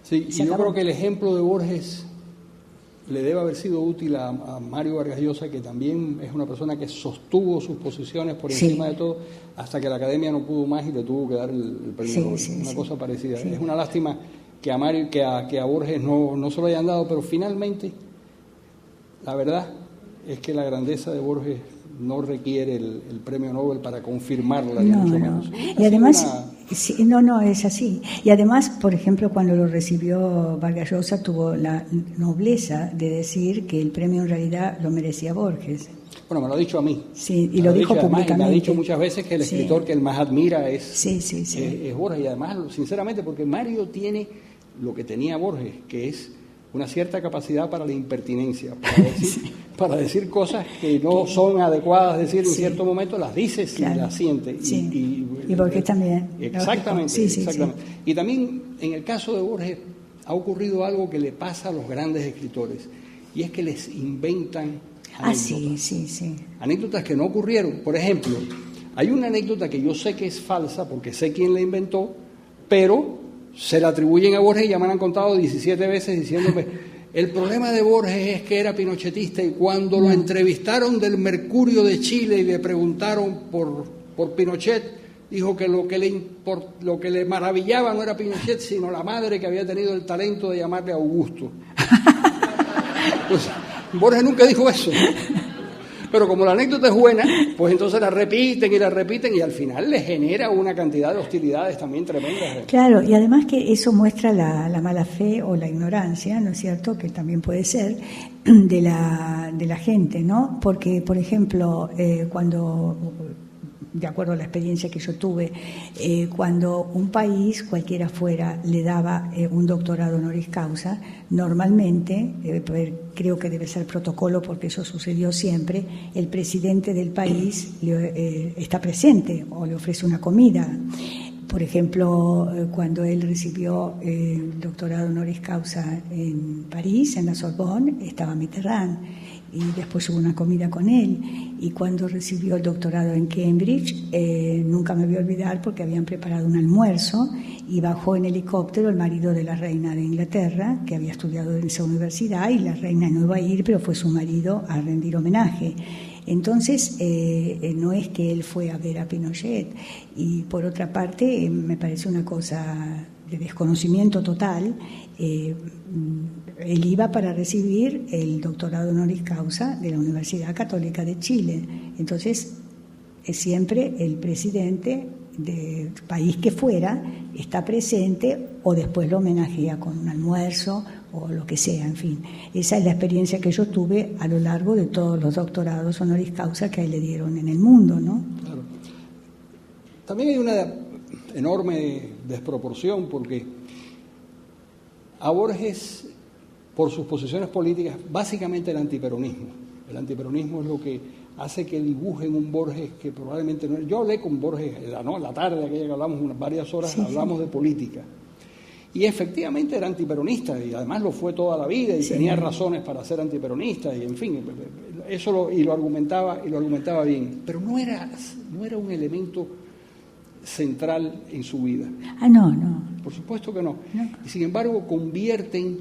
Sí, y yo creo que el ejemplo de Borges le debe haber sido útil a Mario Vargas Llosa, que también es una persona que sostuvo sus posiciones por encima de todo, hasta que la Academia no pudo más y le tuvo que dar el premio Nobel. Una cosa parecida. Sí. Es una lástima que a Mario, que a Borges no se lo hayan dado, pero finalmente la verdad es que la grandeza de Borges no requiere el premio Nobel para confirmarla, ni mucho menos. Y además, no, es así. Y además, por ejemplo, cuando lo recibió Vargas Llosa, tuvo la nobleza de decir que el premio en realidad lo merecía Borges. Bueno, me lo ha dicho a mí. Sí, y lo dijo públicamente. Además, me ha dicho muchas veces que el escritor que él más admira es Borges. Y además, sinceramente, porque Mario tiene lo que tenía Borges, que es una cierta capacidad para la impertinencia, para decir cosas que no son adecuadas decir en cierto momento, las dices y las sientes. Y Borges también. Exactamente. Y también en el caso de Borges ha ocurrido algo que le pasa a los grandes escritores, y es que les inventan anécdotas. Anécdotas que no ocurrieron. Por ejemplo, hay una anécdota que yo sé que es falsa, porque sé quién la inventó, pero se la atribuyen a Borges y ya me la han contado 17 veces diciéndome, el problema de Borges es que era pinochetista, y cuando lo entrevistaron del Mercurio de Chile y le preguntaron por Pinochet, dijo que lo que le maravillaba no era Pinochet, sino la madre que había tenido el talento de llamarle Augusto. Pues Borges nunca dijo eso. Pero como la anécdota es buena, pues entonces la repiten y al final le genera una cantidad de hostilidades también tremendas. Claro, y además que eso muestra la mala fe o la ignorancia, ¿no es cierto?, que también puede ser de la gente, ¿no? Porque, por ejemplo, cuando, de acuerdo a la experiencia que yo tuve, cuando un país, cualquiera fuera, le daba un doctorado honoris causa, normalmente, creo que debe ser protocolo porque eso sucedió siempre, el presidente del país está presente o le ofrece una comida. Por ejemplo, cuando él recibió el doctorado honoris causa en París, en la Sorbonne, estaba Mitterrand, y después hubo una comida con él. Y cuando recibió el doctorado en Cambridge, nunca me voy a olvidar porque habían preparado un almuerzo y bajó en helicóptero el marido de la reina de Inglaterra, que había estudiado en esa universidad, y la reina no iba a ir, pero fue su marido a rendir homenaje. Entonces, no es que él fue a ver a Pinochet. Y por otra parte, me parece una cosa de desconocimiento total. Él iba para recibir el doctorado honoris causa de la Universidad Católica de Chile. Entonces, siempre el presidente del país que fuera está presente, o después lo homenajea con un almuerzo o lo que sea, en fin. Esa es la experiencia que yo tuve a lo largo de todos los doctorados honoris causa que a él le dieron en el mundo, ¿no? Claro. También hay una enorme desproporción, porque a Borges, por sus posiciones políticas, básicamente el antiperonismo. El antiperonismo es lo que hace que dibujen un Borges que probablemente no... Yo hablé con Borges la tarde, aquella que hablamos varias horas, hablamos de política. Y efectivamente era antiperonista, y además lo fue toda la vida, y tenía razones para ser antiperonista, y en fin, eso lo argumentaba bien. Pero no era un elemento central en su vida. No. Por supuesto que no. Y sin embargo convierten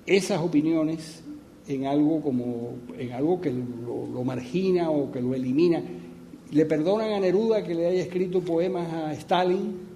esas opiniones en algo que lo margina o que lo elimina. Le perdonan a Neruda que le haya escrito poemas a Stalin,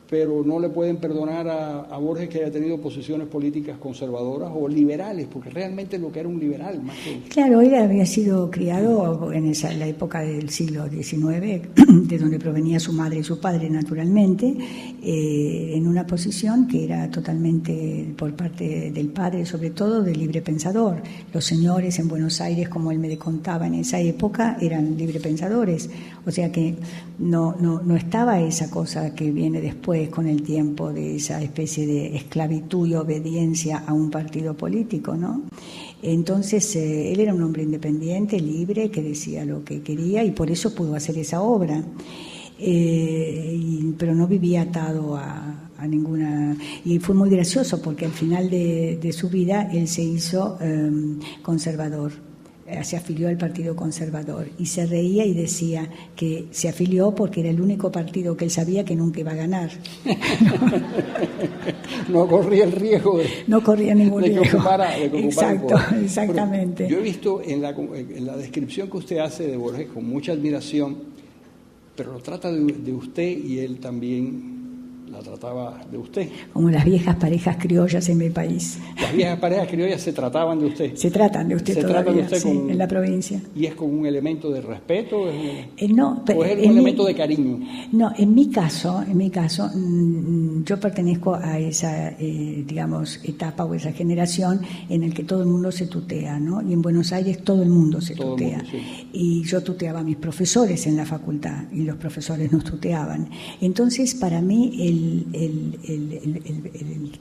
pero no le pueden perdonar a Borges que haya tenido posiciones políticas conservadoras o liberales, porque realmente lo que era un liberal más que... Claro, él había sido criado en la época del siglo XIX, de donde provenía su madre y su padre, naturalmente, en una posición que era totalmente, por parte del padre, sobre todo, de libre pensador. Los señores en Buenos Aires, como él me contaba en esa época, eran libre pensadores, o sea que no estaba esa cosa que viene después con el tiempo, de esa especie de esclavitud y obediencia a un partido político, ¿no? Entonces, él era un hombre independiente, libre, que decía lo que quería, y por eso pudo hacer esa obra. Pero no vivía atado a ninguna... Y fue muy gracioso porque al final de su vida él se hizo conservador. Se afilió al Partido Conservador y se reía y decía que se afilió porque era el único partido que él sabía que nunca iba a ganar. no corría el riesgo de... No corría ningún riesgo. Exacto, exactamente. Bueno, yo he visto en la descripción que usted hace de Borges con mucha admiración, pero lo trata de usted y él también la trataba de usted. Como las viejas parejas criollas en mi país. Las viejas parejas criollas se trataban de usted. Se tratan de usted todavía, sí, en la provincia. ¿Y es con un elemento de respeto? No, ¿O es un elemento de cariño? No, en mi caso, yo pertenezco a esa, digamos, etapa o esa generación en el que todo el mundo se tutea, ¿no? Y en Buenos Aires todo el mundo se tutea. Mundo, sí. Y yo tuteaba a mis profesores en la facultad y los profesores nos tuteaban. Entonces, para mí, el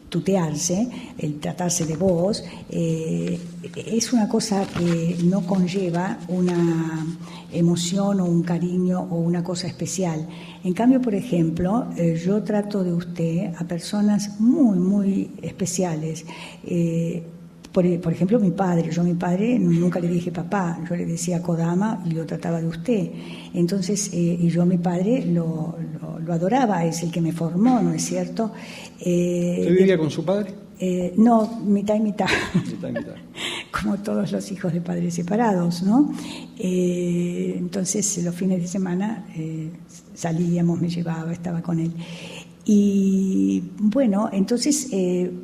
tutearse, el tratarse de vos, es una cosa que no conlleva una emoción o un cariño o una cosa especial. En cambio, por ejemplo, yo trato de usted a personas muy, muy especiales. Por ejemplo, mi padre. Yo a mi padre nunca le dije papá, yo le decía Kodama y lo trataba de usted. Entonces, y yo a mi padre lo adoraba, es el que me formó, ¿no es cierto? ¿Usted vivía con su padre? No, mitad y mitad. Mitad y mitad. Como todos los hijos de padres separados, ¿no? Entonces, los fines de semana salíamos, me llevaba, estaba con él. Y bueno, entonces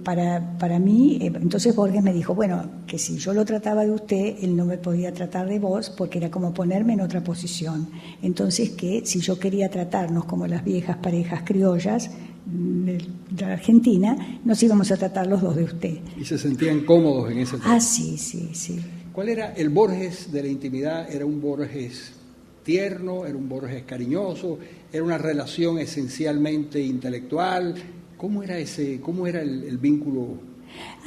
para mí, entonces Borges me dijo, bueno, que si yo lo trataba de usted, él no me podía tratar de vos porque era como ponerme en otra posición. Entonces que si yo quería tratarnos como las viejas parejas criollas de la Argentina, nos íbamos a tratar los dos de usted. ¿Y se sentían cómodos en ese tema? Ah, sí, sí, sí. ¿Cuál era el Borges de la intimidad? ¿Era un Borges tierno? ¿Era un Borges cariñoso? ¿Era una relación esencialmente intelectual? ¿Cómo era el vínculo?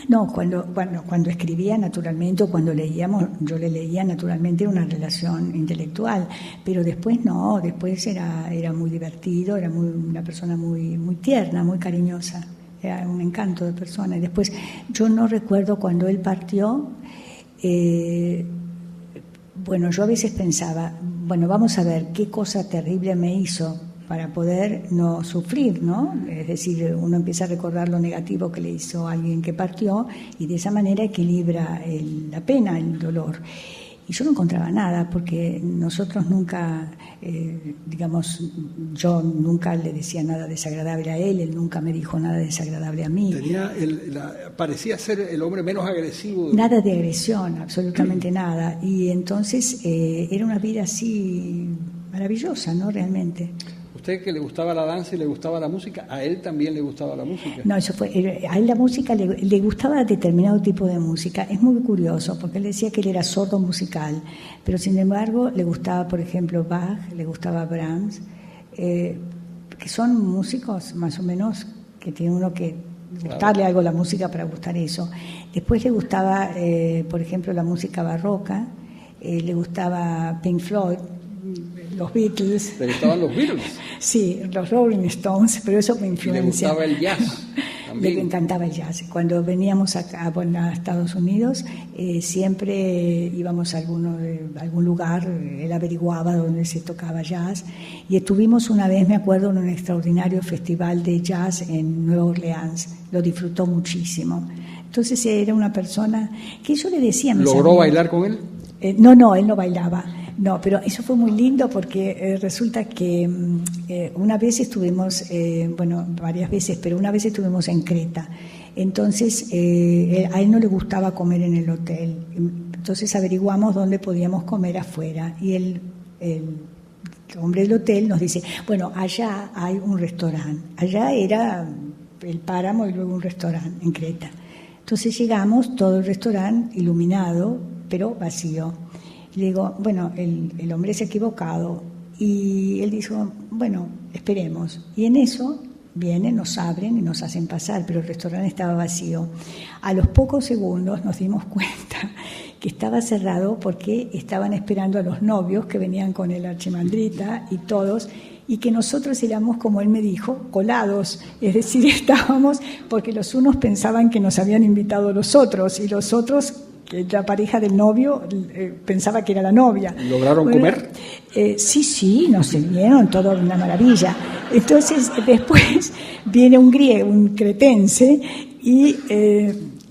No, cuando escribía naturalmente o cuando leíamos, yo le leía naturalmente una relación intelectual, pero después no, después era muy divertido, era una persona muy, muy tierna, muy cariñosa, era un encanto de persona. Y después yo no recuerdo cuando él partió, bueno, yo a veces pensaba, bueno, vamos a ver qué cosa terrible me hizo para poder no sufrir, ¿no? Es decir, uno empieza a recordar lo negativo que le hizo a alguien que partió y de esa manera equilibra la pena, el dolor. Y yo no encontraba nada porque nosotros nunca, digamos, yo nunca le decía nada desagradable a él nunca me dijo nada desagradable a mí. Parecía ser el hombre menos agresivo. Nada de agresión, absolutamente nada. Y entonces era una vida así maravillosa, ¿no? Realmente. ¿Usted que le gustaba la danza y le gustaba la música, a él también le gustaba la música? No, a él la música le gustaba determinado tipo de música. Es muy curioso, porque él decía que él era sordo musical, pero sin embargo le gustaba, por ejemplo, Bach, le gustaba Brahms, que son músicos más o menos que tiene uno que gustarle algo la música para gustar eso. Después le gustaba, por ejemplo, la música barroca, le gustaba Pink Floyd, los Beatles. ¿Le gustaban los Beatles? Sí, los Rolling Stones, pero eso me influencia. ¿Y le gustaba el jazz? Le encantaba el jazz. Cuando veníamos acá a Estados Unidos, siempre íbamos a algún lugar, él averiguaba dónde se tocaba jazz, y estuvimos una vez, me acuerdo, en un extraordinario festival de jazz en Nueva Orleans. Lo disfrutó muchísimo. Entonces era una persona que yo le decía a mis ¿Logró amigos, bailar con él? No, él no bailaba. No, pero eso fue muy lindo porque resulta que una vez estuvimos, varias veces, pero una vez estuvimos en Creta. Entonces, a él no le gustaba comer en el hotel. Entonces averiguamos dónde podíamos comer afuera. Y el hombre del hotel nos dice, bueno, allá hay un restaurante. Allá era el páramo y luego un restaurante en Creta. Entonces llegamos, todo el restaurante iluminado, pero vacío. Le digo, bueno, el hombre se ha equivocado. Y él dijo, bueno, esperemos. Y en eso vienen, nos abren y nos hacen pasar, pero el restaurante estaba vacío. A los pocos segundos nos dimos cuenta que estaba cerrado porque estaban esperando a los novios que venían con el archimandrita y todos, y que nosotros éramos, como él me dijo, colados, es decir, estábamos porque los unos pensaban que nos habían invitado los otros y los otros que la pareja del novio pensaba que era la novia. ¿Lograron comer? Sí, nos sirvieron, todo una maravilla. Entonces, después viene un griego, un cretense, y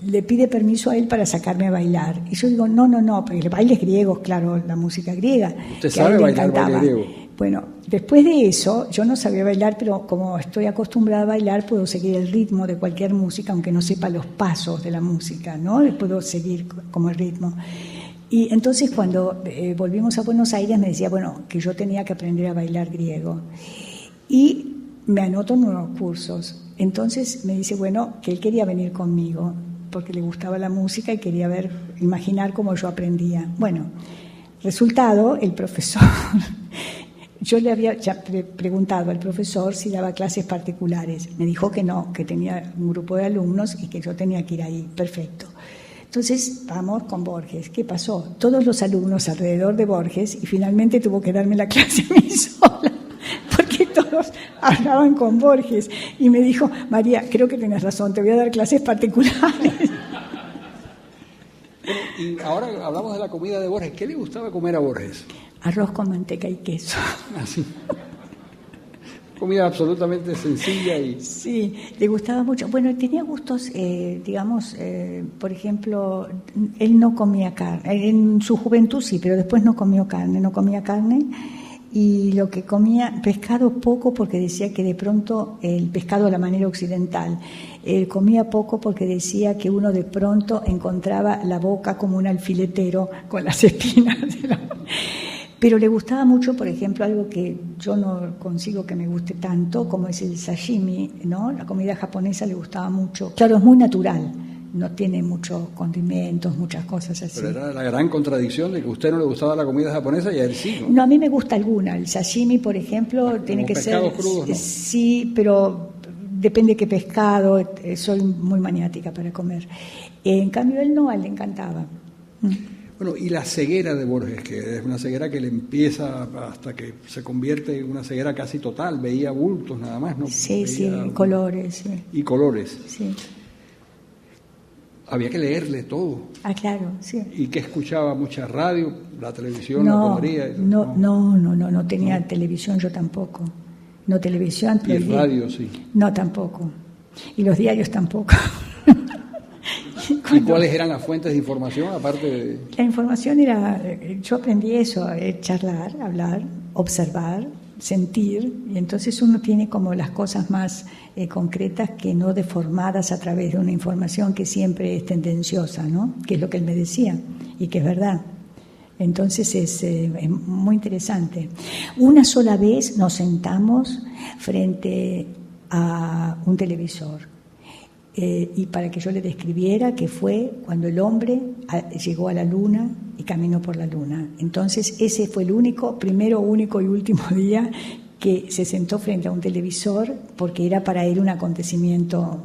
le pide permiso a él para sacarme a bailar. Y yo digo, no, porque bailes griegos, claro, la música griega. ¿Usted sabe bailar baile griego? Bueno, después de eso, yo no sabía bailar, pero como estoy acostumbrada a bailar, puedo seguir el ritmo de cualquier música, aunque no sepa los pasos de la música, ¿no? Puedo seguir como el ritmo. Y entonces cuando volvimos a Buenos Aires me decía, bueno, que yo tenía que aprender a bailar griego. Y me anoto en unos cursos. Entonces me dice, bueno, que él quería venir conmigo, porque le gustaba la música y quería imaginar cómo yo aprendía. Bueno, resultado, el profesor... Yo le había ya preguntado al profesor si daba clases particulares. Me dijo que no, que tenía un grupo de alumnos y que yo tenía que ir ahí. Perfecto. Entonces, vamos con Borges. ¿Qué pasó? Todos los alumnos alrededor de Borges y finalmente tuvo que darme la clase a mí sola, porque todos hablaban con Borges. Y me dijo, María, creo que tienes razón, te voy a dar clases particulares. Y ahora hablamos de la comida de Borges. ¿Qué le gustaba comer a Borges? Arroz con manteca y queso. Así. Comida absolutamente sencilla y... Sí, le gustaba mucho. Bueno, tenía gustos, por ejemplo, él no comía carne. En su juventud sí, pero después no comía carne. Y lo que comía, pescado poco, porque decía que de pronto el pescado a la manera occidental. Comía poco porque decía que uno de pronto encontraba la boca como un alfiletero con las espinas de la... Pero le gustaba mucho, por ejemplo, algo que yo no consigo que me guste tanto, como es el sashimi, ¿no? La comida japonesa le gustaba mucho. Claro, es muy natural, no tiene muchos condimentos, muchas cosas así. Pero era la gran contradicción de que a usted no le gustaba la comida japonesa y a él sí, ¿no? No, a mí me gusta alguna. El sashimi, por ejemplo, tiene que ser... crudos, ¿no? Sí, pero depende qué pescado, soy muy maniática para comer. En cambio, él no, a él le encantaba. Bueno, y la ceguera de Borges, que es una ceguera que le empieza hasta que se convierte en una ceguera casi total, veía bultos nada más, ¿no? Sí, colores. Sí. Y colores. Sí. Había que leerle todo. Ah, claro, sí. ¿Y que escuchaba? ¿Mucha radio? ¿La televisión la pondría? No tenía televisión, yo tampoco. No televisión. ¿Y el radio sí? No, tampoco. Y los diarios tampoco. ¿Y cuáles eran las fuentes de información aparte de...? La información era, yo aprendí eso, charlar, hablar, observar, sentir, y entonces uno tiene como las cosas más concretas que no deformadas a través de una información que siempre es tendenciosa, ¿no? Que es lo que él me decía, y que es verdad. Entonces es muy interesante. Una sola vez nos sentamos frente a un televisor. Y para que yo le describiera que fue cuando el hombre llegó a la luna y caminó por la luna. Entonces ese fue el primero, único y último día que se sentó frente a un televisor, porque era para él un acontecimiento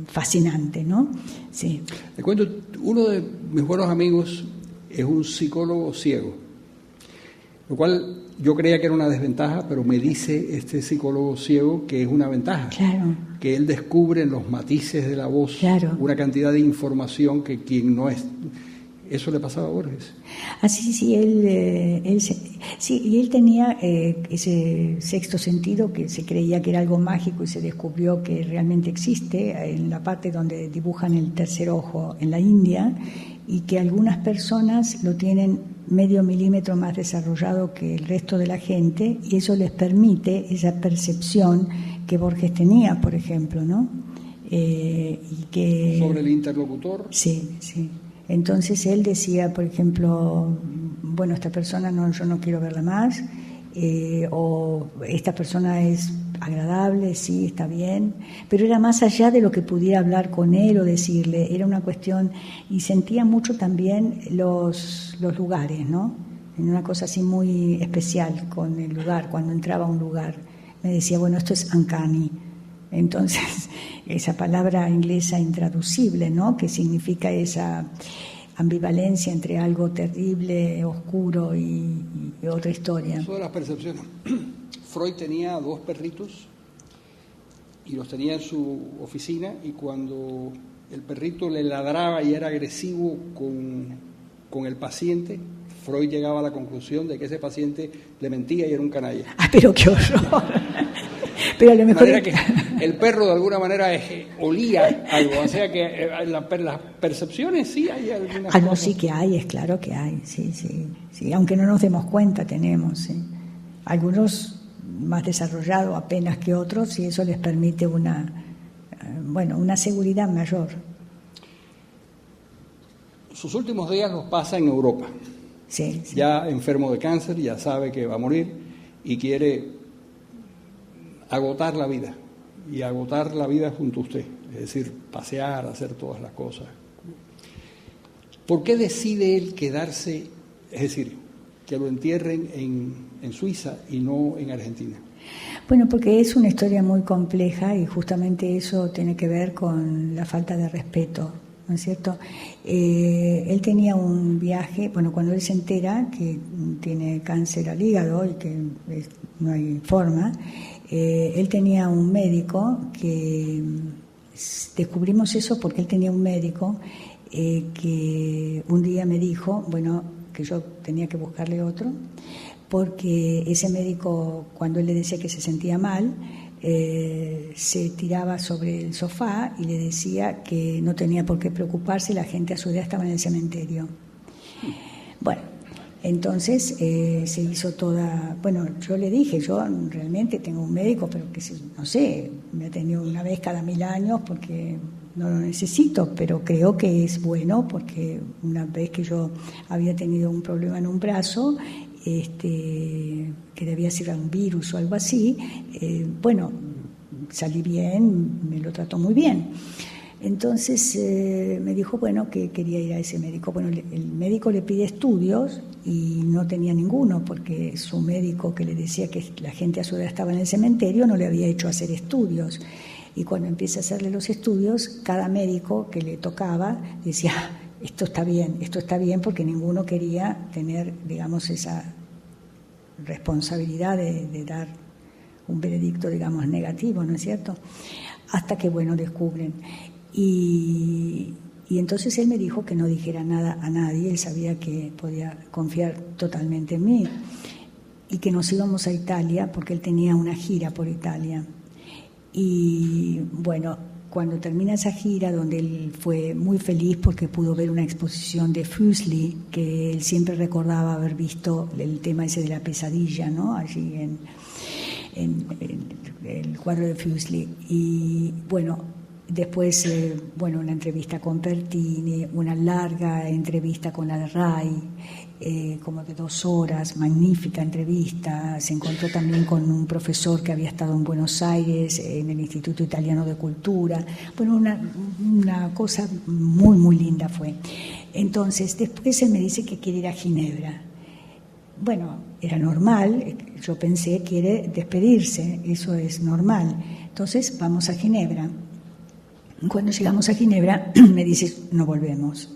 fascinante, ¿no? Sí. Le cuento, uno de mis buenos amigos es un psicólogo ciego, lo cual yo creía que era una desventaja, pero me dice este psicólogo ciego que es una ventaja. Claro. Que él descubre en los matices de la voz una cantidad de información que quien no es... ¿Eso le pasaba a Borges? Sí, él tenía ese sexto sentido que se creía que era algo mágico y se descubrió que realmente existe en la parte donde dibujan el tercer ojo en la India, y que algunas personas lo tienen medio milímetro más desarrollado que el resto de la gente, y eso les permite esa percepción que Borges tenía, por ejemplo, ¿no? Y que... ¿Sobre el interlocutor? Sí. Entonces él decía, por ejemplo, bueno, esta persona yo no quiero verla más, o esta persona es agradable, sí, está bien, pero era más allá de lo que pudiera hablar con él o decirle, era una cuestión, y sentía mucho también los lugares, ¿no? En una cosa así muy especial con el lugar, cuando entraba a un lugar, me decía, bueno, esto es uncanny. Entonces, esa palabra inglesa intraducible, ¿no? Que significa esa ambivalencia entre algo terrible, oscuro y otra historia. Eso de las percepciones. Freud tenía 2 perritos y los tenía en su oficina, y cuando el perrito le ladraba y era agresivo con el paciente, Freud llegaba a la conclusión de que ese paciente le mentía y era un canalla. Ah, pero qué horror. Pero a lo mejor... De manera que el perro de alguna manera olía algo, o sea que las percepciones sí hay algunas no, cosas. Sí que hay, es claro que hay, sí, aunque no nos demos cuenta tenemos, sí. Algunos más desarrollados apenas que otros y eso les permite una seguridad mayor. Sus últimos días los pasa en Europa. Sí. Ya enfermo de cáncer, ya sabe que va a morir y quiere agotar la vida. Y agotar la vida junto a usted. Es decir, pasear, hacer todas las cosas. ¿Por qué decide él quedarse, es decir, que lo entierren en Suiza y no en Argentina? Bueno, porque es una historia muy compleja y justamente eso tiene que ver con la falta de respeto, ¿no es cierto? Él tenía un viaje, cuando él se entera que tiene cáncer al hígado y que no hay forma, él tenía un médico que descubrimos eso porque él tenía un médico que un día me dijo, que yo tenía que buscarle otro, porque ese médico, cuando él le decía que se sentía mal, se tiraba sobre el sofá y le decía que no tenía por qué preocuparse, la gente a su edad estaba en el cementerio. Entonces se hizo toda... yo le dije, yo realmente tengo un médico, pero que no sé, me ha tenido una vez cada 1000 años porque no lo necesito, pero creo que es bueno porque una vez que yo había tenido un problema en un brazo, que debía ser un virus o algo así, salí bien, me lo trató muy bien. Entonces me dijo, que quería ir a ese médico. El médico le pide estudios y no tenía ninguno, porque su médico que le decía que la gente a su edad estaba en el cementerio no le había hecho hacer estudios. Y cuando empieza a hacerle los estudios, cada médico que le tocaba decía, esto está bien, porque ninguno quería tener, digamos, esa responsabilidad de dar un veredicto, digamos, negativo, ¿no es cierto? Hasta que, descubren. Y entonces él me dijo que no dijera nada a nadie, él sabía que podía confiar totalmente en mí, y que nos íbamos a Italia, porque él tenía una gira por Italia. Y cuando termina esa gira, donde él fue muy feliz porque pudo ver una exposición de Fuseli, que él siempre recordaba haber visto el tema ese de la pesadilla, ¿no? Allí en el cuadro de Fuseli. Y después, una entrevista con Pertini, una larga entrevista con la RAI, como de 2 horas, magnífica entrevista. Se encontró también con un profesor que había estado en Buenos Aires, en el Instituto Italiano de Cultura. Una cosa muy, muy linda fue. Entonces, después él me dice que quiere ir a Ginebra. Era normal, yo pensé, quiere despedirse, eso es normal. Entonces, vamos a Ginebra. Cuando llegamos a Ginebra, me dice, no volvemos.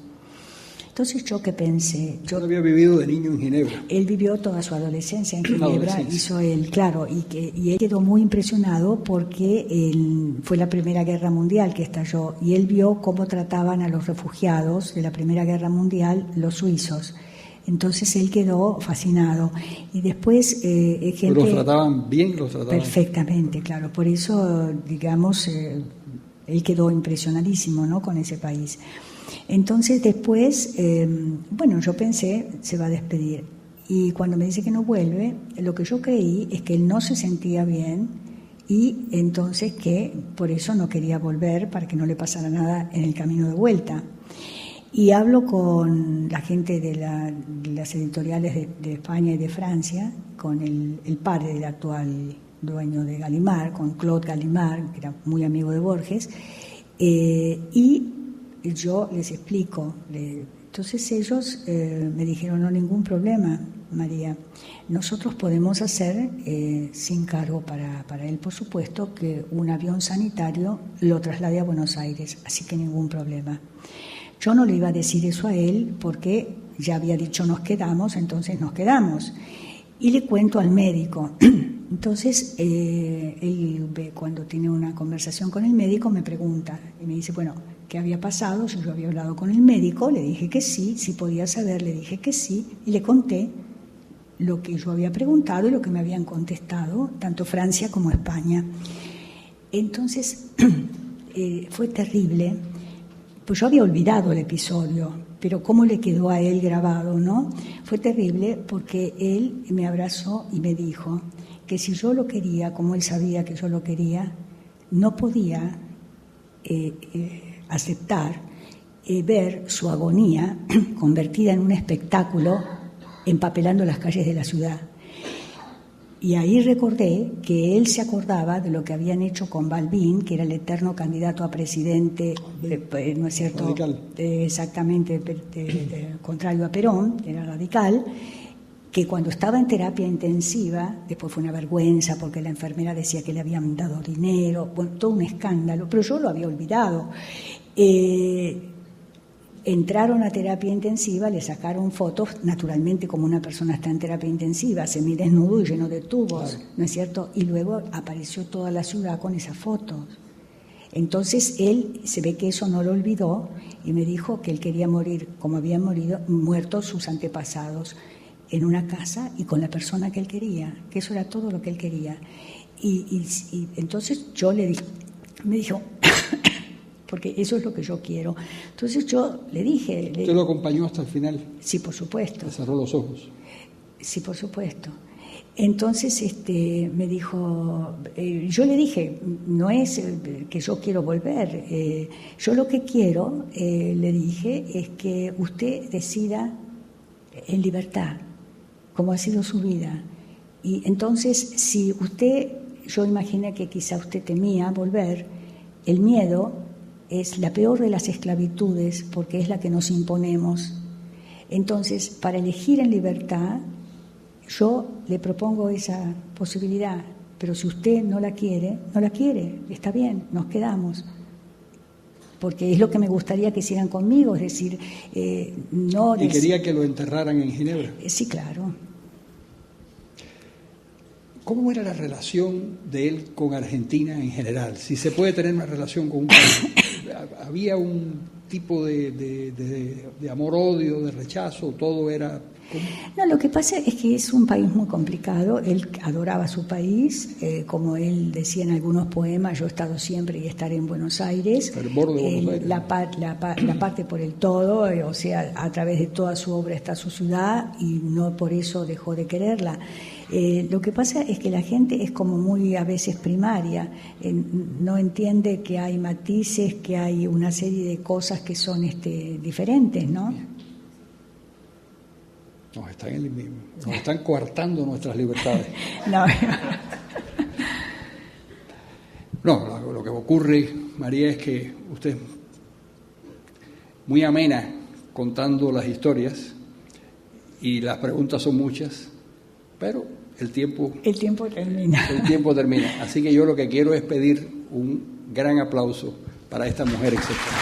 Entonces, ¿yo qué pensé? Yo había vivido de niño en Ginebra. Él vivió toda su adolescencia en Ginebra, hizo él, claro, y él quedó muy impresionado porque fue la Primera Guerra Mundial que estalló, y él vio cómo trataban a los refugiados de la Primera Guerra Mundial los suizos. Entonces él quedó fascinado. Y después gente... ¿Los trataban bien? ¿Los trataban? Perfectamente, claro. Por eso, digamos, él quedó impresionadísimo, ¿no?, con ese país. Entonces después, yo pensé, se va a despedir. Y cuando me dice que no vuelve, lo que yo creí es que él no se sentía bien y entonces que por eso no quería volver, para que no le pasara nada en el camino de vuelta. Y hablo con la gente de las editoriales de España y de Francia, con el padre del actual dueño de Gallimard, con Claude Gallimard, que era muy amigo de Borges, y yo les explico. Entonces ellos me dijeron, no, ningún problema, María. Nosotros podemos hacer, sin cargo para él, por supuesto, que un avión sanitario lo traslade a Buenos Aires, así que ningún problema. Yo no le iba a decir eso a él porque ya había dicho nos quedamos, entonces nos quedamos. Y le cuento al médico. Entonces, él cuando tiene una conversación con el médico me pregunta y me dice, qué había pasado, si yo había hablado con el médico, le dije que sí, si podía saber, le dije que sí, y le conté lo que yo había preguntado y lo que me habían contestado, tanto Francia como España. Entonces, fue terrible, pues yo había olvidado el episodio, pero cómo le quedó a él grabado, ¿no? Fue terrible porque él me abrazó y me dijo que si yo lo quería, como él sabía que yo lo quería, no podía aceptar ver su agonía convertida en un espectáculo empapelando las calles de la ciudad. Y ahí recordé que él se acordaba de lo que habían hecho con Balbín, que era el eterno candidato a presidente, ¿no es cierto? Radical. Exactamente, contrario a Perón, era radical, que cuando estaba en terapia intensiva, después fue una vergüenza porque la enfermera decía que le habían dado dinero, bueno, todo un escándalo, pero yo lo había olvidado. Entraron a terapia intensiva, le sacaron fotos, naturalmente como una persona está en terapia intensiva, semidesnudo y lleno de tubos, claro. ¿No es cierto? Y luego apareció toda la ciudad con esas fotos. Entonces él se ve que eso no lo olvidó y me dijo que él quería morir como habían muerto sus antepasados, en una casa y con la persona que él quería, que eso era todo lo que él quería. Y entonces yo le dije, me dijo... porque eso es lo que yo quiero. Entonces yo le dije... ¿Usted lo acompañó hasta el final? Sí, por supuesto. ¿Le cerró los ojos? Sí, por supuesto. Entonces me dijo, yo le dije, no es que yo quiero volver, yo lo que quiero, le dije, es que usted decida en libertad, como ha sido su vida. Y entonces, si usted, yo imaginé que quizá usted temía volver, el miedo es la peor de las esclavitudes porque es la que nos imponemos. Entonces, para elegir en libertad, yo le propongo esa posibilidad, pero si usted no la quiere, está bien, nos quedamos. Porque es lo que me gustaría que hicieran conmigo, es decir, no... ¿Y quería que lo enterraran en Ginebra? Sí, claro. ¿Cómo era la relación de él con Argentina en general? Si se puede tener una relación con un país. ¿Había un tipo de amor-odio, de rechazo? ¿Todo era...? ¿Cómo? No, lo que pasa es que es un país muy complicado. Él adoraba su país, como él decía en algunos poemas, yo he estado siempre y estaré en Buenos Aires. El borde de Buenos Aires. La parte por el todo, o sea, a través de toda su obra está su ciudad y no por eso dejó de quererla. Lo que pasa es que la gente es como muy a veces primaria, no entiende que hay matices, que hay una serie de cosas que son diferentes, ¿no? Nos están coartando nuestras libertades. No, lo que ocurre, María, es que usted es muy amena contando las historias y las preguntas son muchas, pero el tiempo termina. El tiempo termina. Así que yo lo que quiero es pedir un gran aplauso para esta mujer excepcional.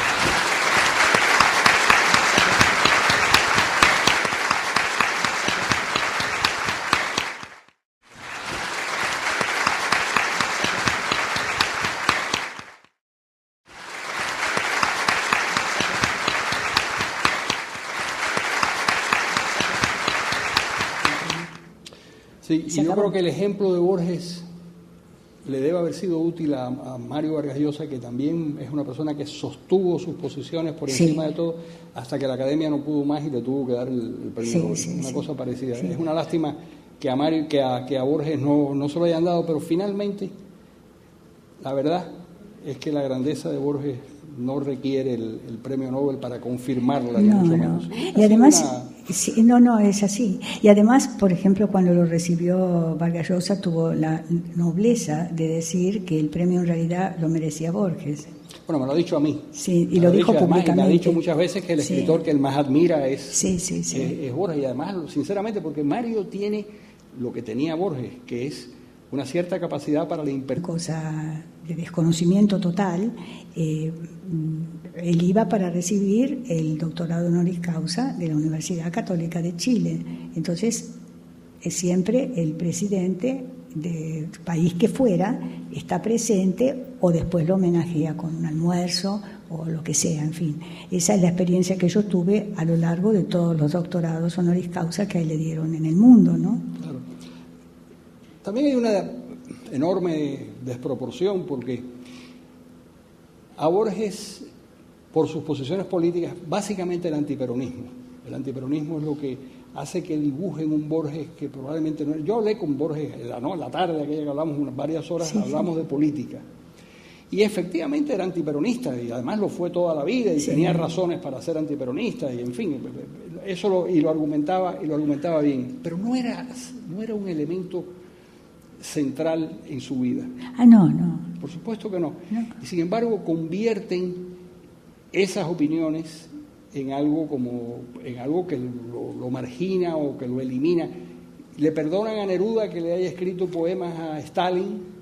Sí, y yo creo que el ejemplo de Borges le debe haber sido útil a Mario Vargas Llosa, que también es una persona que sostuvo sus posiciones por encima de todo, hasta que la Academia no pudo más y le tuvo que dar el premio Nobel. Una cosa parecida. Sí. Es una lástima que a Mario, que a Borges no se lo hayan dado, pero finalmente la verdad es que la grandeza de Borges no requiere el premio Nobel para confirmarla, ni mucho menos. Y además, es así. Y además, por ejemplo, cuando lo recibió Vargas Llosa, tuvo la nobleza de decir que el premio en realidad lo merecía Borges. Bueno, me lo ha dicho a mí. Sí, y lo dijo públicamente. Me ha dicho muchas veces que el escritor que él más admira es Borges. Y además, sinceramente, porque Mario tiene lo que tenía Borges, que es una cierta capacidad para la cosa de desconocimiento total. Él iba para recibir el doctorado honoris causa de la Universidad Católica de Chile. Entonces, siempre el presidente del país que fuera está presente o después lo homenajea con un almuerzo o lo que sea, en fin. Esa es la experiencia que yo tuve a lo largo de todos los doctorados honoris causa que le dieron en el mundo, ¿no? Claro. También hay una enorme desproporción porque a Borges, por sus posiciones políticas, básicamente el antiperonismo. El antiperonismo es lo que hace que dibujen un Borges que probablemente no... Yo hablé con Borges en la tarde, aquella que hablamos varias horas, sí, hablamos de política. Y efectivamente era antiperonista, y además lo fue toda la vida, y tenía razones para ser antiperonista, y en fin, eso lo argumentaba bien. Pero no era un elemento central en su vida. No. Por supuesto que no. Y sin embargo convierten esas opiniones en algo que lo margina o que lo elimina. Le perdonan a Neruda que le haya escrito poemas a Stalin,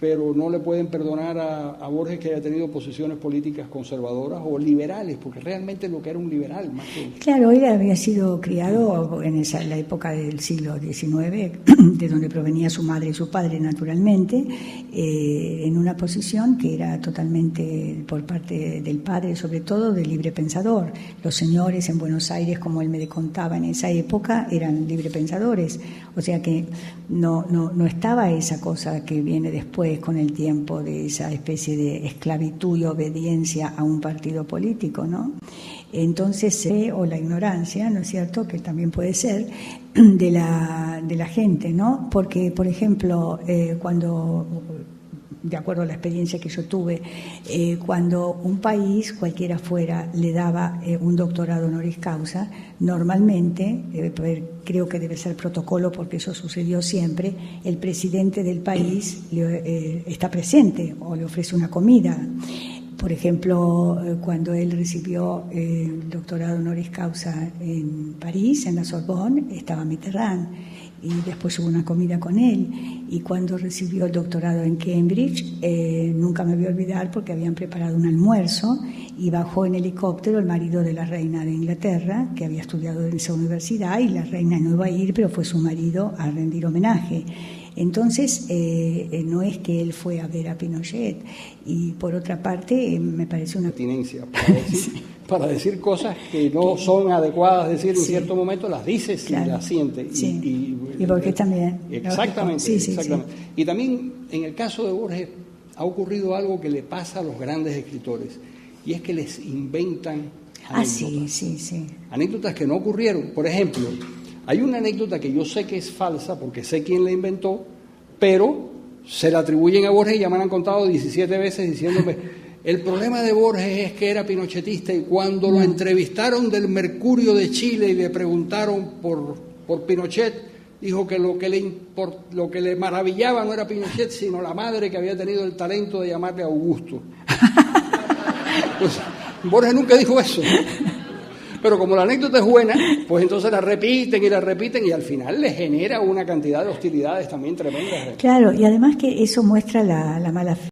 pero no le pueden perdonar a Borges que haya tenido posiciones políticas conservadoras o liberales, porque realmente lo que era un liberal más que... Claro, él había sido criado en la época del siglo XIX, de donde provenía su madre y su padre, naturalmente, en una posición que era totalmente, por parte del padre, sobre todo, de libre pensador. Los señores en Buenos Aires, como él me contaba en esa época, eran libre pensadores, o sea que no estaba esa cosa que viene después con el tiempo de esa especie de esclavitud y obediencia a un partido político, ¿no? Entonces, o la ignorancia, ¿no es cierto?, que también puede ser de la gente, ¿no? Porque, por ejemplo, cuando, de acuerdo a la experiencia que yo tuve, cuando un país, cualquiera fuera, le daba un doctorado honoris causa, normalmente, creo que debe ser protocolo porque eso sucedió siempre, el presidente del país está presente o le ofrece una comida. Por ejemplo, cuando él recibió el doctorado honoris causa en París, en la Sorbonne, estaba Mitterrand, y después hubo una comida con él. Y cuando recibió el doctorado en Cambridge, nunca me voy a olvidar porque habían preparado un almuerzo y bajó en helicóptero el marido de la reina de Inglaterra, que había estudiado en esa universidad, y la reina no iba a ir, pero fue su marido a rendir homenaje. Entonces, no es que él fue a ver a Pinochet. Y por otra parte, me parece una... Pertinencia para decir cosas que no son adecuadas decir en cierto momento, las dices, claro, y las sientes. Y porque también... Exactamente. Y también, en el caso de Borges, ha ocurrido algo que le pasa a los grandes escritores, y es que les inventan anécdotas. Anécdotas que no ocurrieron. Por ejemplo... Hay una anécdota que yo sé que es falsa, porque sé quién la inventó, pero se la atribuyen a Borges y ya me la han contado 17 veces diciéndome, el problema de Borges es que era pinochetista y cuando lo entrevistaron del Mercurio de Chile y le preguntaron por Pinochet, dijo que lo que le maravillaba no era Pinochet, sino la madre que había tenido el talento de llamarle Augusto. Pues, Borges nunca dijo eso. Pero como la anécdota es buena, pues entonces la repiten y al final le genera una cantidad de hostilidades también tremendas. Claro, y además que eso muestra la mala fe.